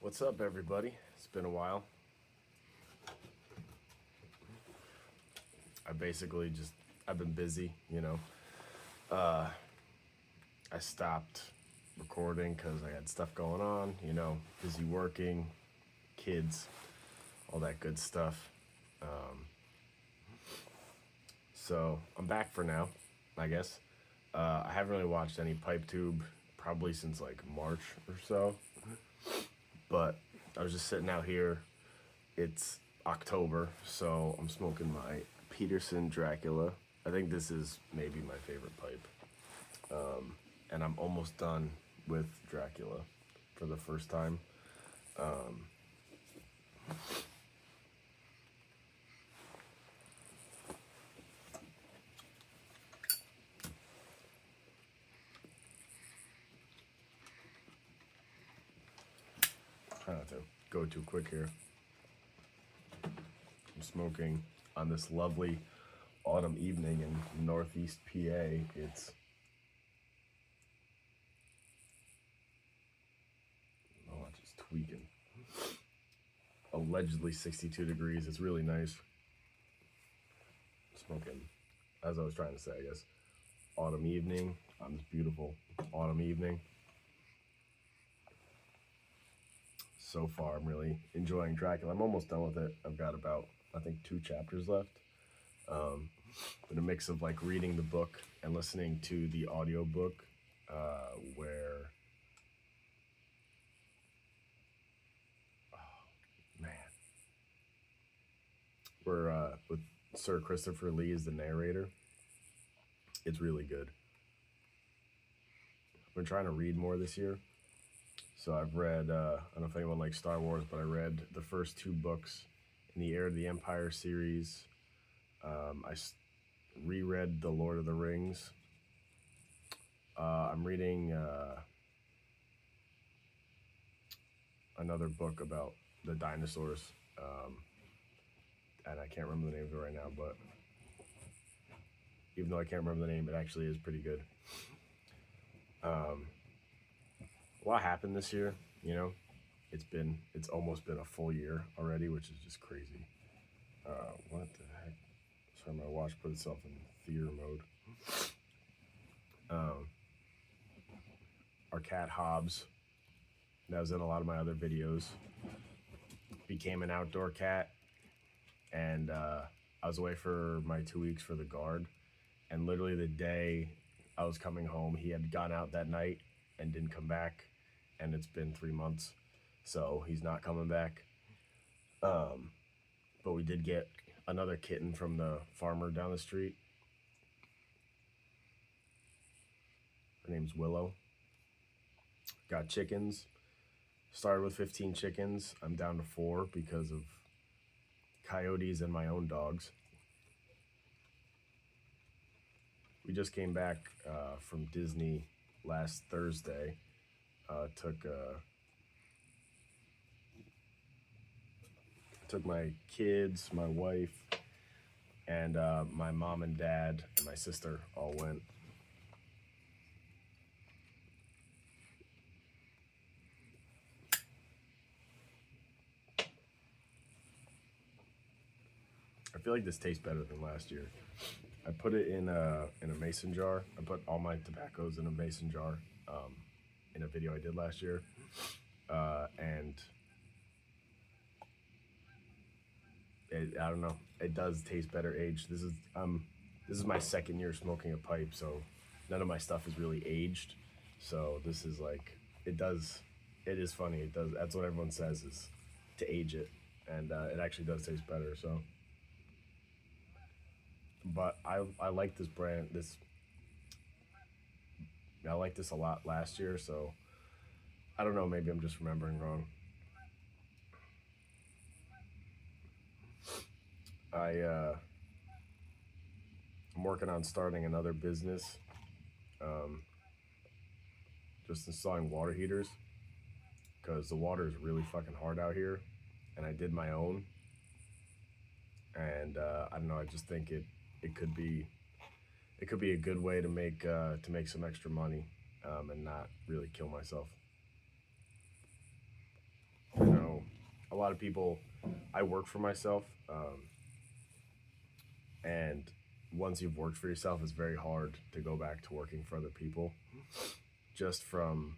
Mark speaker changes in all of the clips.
Speaker 1: What's up, everybody? It's been a while. I've been busy, I stopped recording because I had stuff going on, busy working, kids, all that good stuff. So I'm back for now, I guess. I haven't really watched any pipe tube probably since like March or so, but I was just sitting out here. It's October, so I'm smoking my Peterson Dracula. I think this is maybe my favorite pipe. And I'm almost done with Dracula for the first time. Try not to go too quick here. I'm smoking on this lovely autumn evening in Northeast PA. It's just tweaking. Allegedly 62 degrees. It's really nice. Smoking, as I was trying to say, I guess, autumn evening on this beautiful autumn evening. So far, I'm really enjoying Dracula. I'm almost done with it. I've got about, I think, 2 chapters left. But a mix of like reading the book and listening to the audiobook, where, man, with Sir Christopher Lee as the narrator. It's really good. I've been trying to read more this year. So I've read, I don't know if anyone likes Star Wars, but I read the first 2 books in the Heir to the Empire series. I reread The Lord of the Rings. I'm reading another book about the dinosaurs, and I can't remember the name of it right now, but even though I can't remember the name, it actually is pretty good. A lot happened this year, It's almost been a full year already, which is just crazy. What the heck? Sorry, my watch put itself in theater mode. Our cat Hobbs, that was in a lot of my other videos, became an outdoor cat, and I was away for my 2 weeks for the guard, and literally the day I was coming home, he had gone out that night and didn't come back, and it's been 3 months, so he's not coming back. But we did get another kitten from the farmer down the street. Her name's Willow. Got chickens. Started with 15 chickens. I'm down to 4 because of coyotes and my own dogs. We just came back from Disney last Thursday. Took my kids, my wife, and my mom and dad and my sister all went. I feel like this tastes better than last year. I put it in a mason jar. I put all my tobaccos in a mason jar in a video I did last year, and I don't know. It does taste better aged. This is my second year smoking a pipe, so none of my stuff is really aged. So this is like, it is funny. It does. That's what everyone says, is to age it, and it actually does taste better. So, but I like this brand. I liked this a lot last year. So I don't know. Maybe I'm just remembering wrong. I'm working on starting another business, just installing water heaters, because the water is really fucking hard out here, and I did my own, and I don't know. I just think it could be a good way to make some extra money, and not really kill myself. a lot of people, I work for myself, and once you've worked for yourself, it's very hard to go back to working for other people. Just from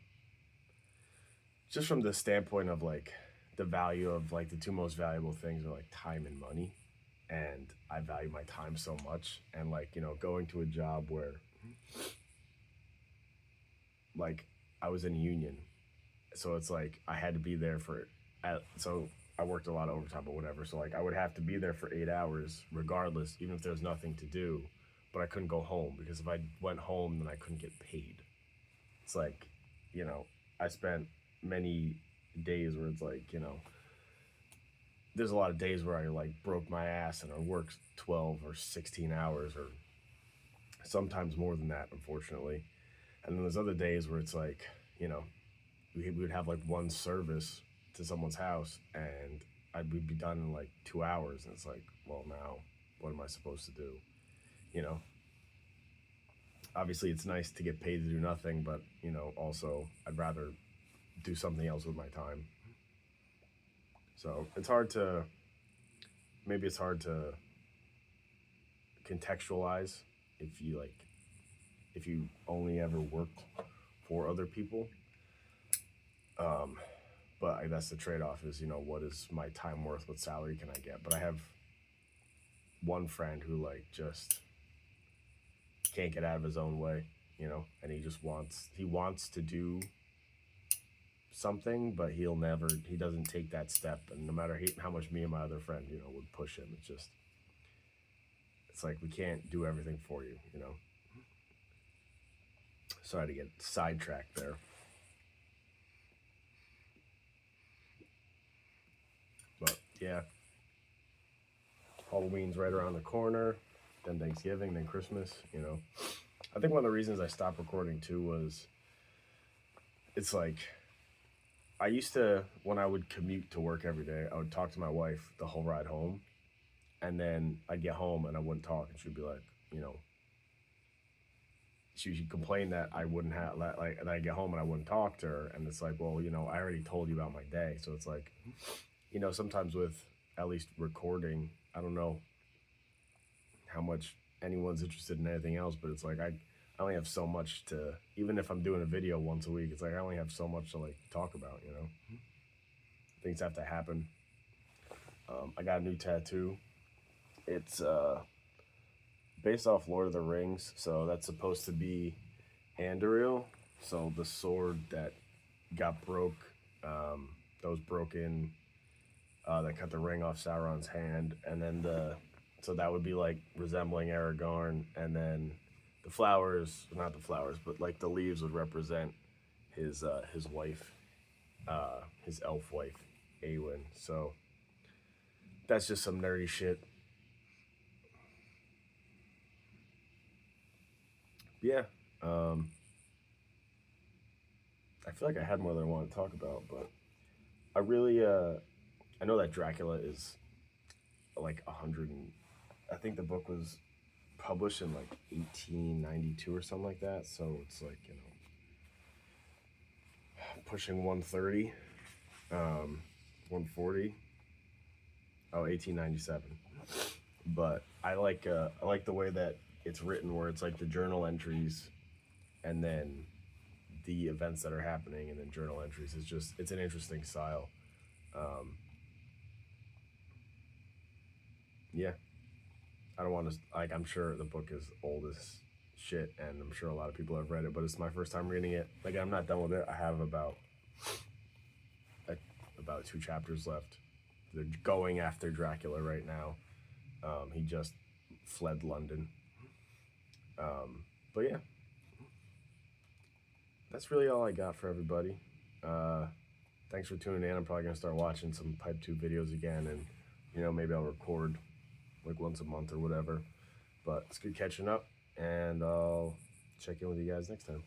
Speaker 1: the standpoint of like the value of like the two most valuable things are like time and money, and I value my time so much, and like going to a job where like I was in a union, so it's like I had to be there for so I worked a lot of overtime or whatever, so like I would have to be there for 8 hours regardless, even if there's nothing to do, but I couldn't go home because if I went home then I couldn't get paid. It's like, I spent many days where it's like, there's a lot of days where I like broke my ass and I worked 12 or 16 hours or sometimes more than that, unfortunately. And then there's other days where it's like, we would have like one service to someone's house and we'd be done in like 2 hours. And it's like, well, now what am I supposed to do? Obviously it's nice to get paid to do nothing, but, also I'd rather do something else with my time. So maybe it's hard to contextualize if you only ever worked for other people. But that's the trade-off is, what is my time worth? What salary can I get? But I have one friend who like just can't get out of his own way, and he wants to do something, but he doesn't take that step. And no matter how much me and my other friend, would push him, it's like we can't do everything for you, Sorry to get sidetracked there. But yeah, Halloween's right around the corner, then Thanksgiving, then Christmas, I think one of the reasons I stopped recording too was it's like I used to, when I would commute to work every day, I would talk to my wife the whole ride home, and then I'd get home and I wouldn't talk, and she'd be like, she'd complain that I wouldn't have, like, and I'd get home and I wouldn't talk to her, and it's like, well, I already told you about my day, so it's like, sometimes with at least recording, I don't know how much anyone's interested in anything else, but it's like I only have so much to, even if I'm doing a video once a week, it's like I only have so much to like talk about, Things have to happen. I got a new tattoo. It's based off Lord of the Rings, so that's supposed to be Anduril, so the sword that got broke, that was broken, that cut the ring off Sauron's hand, and then so that would be like resembling Aragorn, and then the flowers, not the flowers, but like the leaves would represent his wife, his elf wife, Awen. So that's just some nerdy shit. Yeah, I feel like I had more than I want to talk about, but I really, I know that Dracula is like 100 and, I think the book was published in like 1892 or something like that, so it's like, pushing 130, 140, 1897. But I like the way that it's written, where it's like the journal entries and then the events that are happening and then journal entries. It's an interesting style. Yeah, I don't want to, like, I'm sure the book is old as shit, and I'm sure a lot of people have read it, but it's my first time reading it. Like, I'm not done with it. I have about 2 chapters left. They're going after Dracula right now. He just fled London. But yeah, that's really all I got for everybody. Thanks for tuning in. I'm probably gonna start watching some Pipe Tube videos again, and maybe I'll record like once a month or whatever. But it's good catching up, and I'll check in with you guys next time.